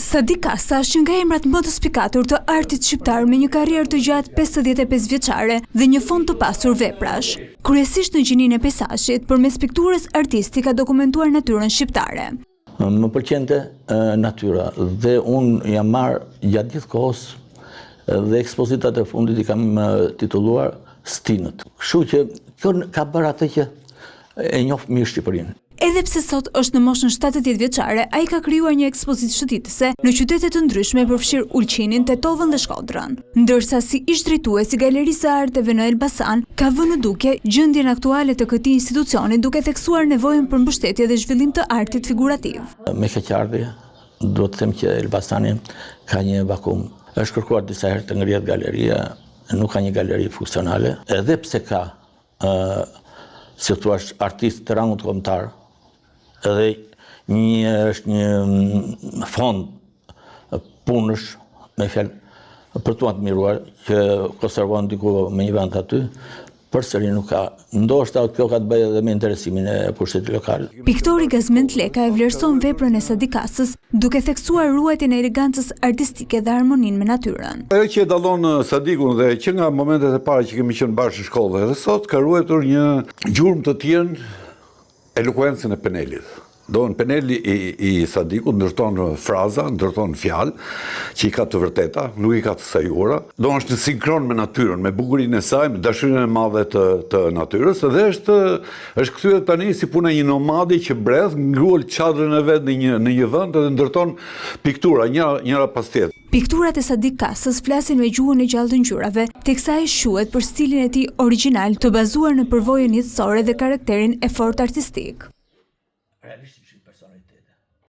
Sadi Kasa është nga emrat më të spikatur të artit shqiptar me një karrierë të gjatë 55 vjeçare dhe një fond të pasur veprash. Kryesisht në gjininë e peizazhit, përmes pikturës artisti ka dokumentuar natyrën shqiptare. Më pëlqente natyra dhe unë jam marrë gjatë gjithë kohës dhe ekspozitat e fundit i kam titulluar Stinët. Kështu që kjo ka bërë atë që e njoh mirë Shqipërinë. Edhe pse sot është në moshën 70 vjeçare, ai ka krijuar një ekspozitë shëtitëse në qytete të ndryshme përfshir Ulqinin, Tetovën dhe Shkodrën. Ndërsa si ish drejtues i Galerisë së Arteve në Elbasan, ka vënë në dukje gjendjen aktuale të këtij institucioni duke theksuar nevojën për mbështetje dhe zhvillim të artit figurativ. Me keqardhje, duhet të them që Elbasani ka një vakum. Është kërkuar disa herë të ngrihet galeria, nuk ka një galeri funksionale, edhe pse ka si thua artist të rangut kombëtar, edhe është një fond punësh, me fjalë për tu admiruar, që konservon diku me një vend aty, përsëri nuk ka. Ndoshta kjo ka të bëjë edhe me interesimin e pushtetit lokal. Piktori Gazmend Leka e vlerëson veprën e Sadi Kasës, duke theksuar ruajtjen e elegancës artistike dhe harmoninë me natyrën. Ajo që e dallon Sadikun dhe që nga momentet e para që kemi qenë bashkë në shkollë dhe sot ka ruajtur një gjurmë të tillë elokuencën e Penelit. Peneli i Sadikut ndërton fraza, ndërton fjalë që i ka të vërteta, nuk i ka të sajuara. Është sinkron me natyrën, me bukurinë e saj, me dashurinë e madhe të natyrës dhe është kthyer tani si puna një nomadi që bredh, ngrual çadrën e vet në një vend dhe ndërton piktura njëra pas tjetrës. Pikturat e Sadi Kasës flasin me gjuhën e gjallë të ngjyrave, teksa ai shuhet për stilin e tij origjinal të bazuar në përvojën jetësore dhe karakterin e fortë artistik.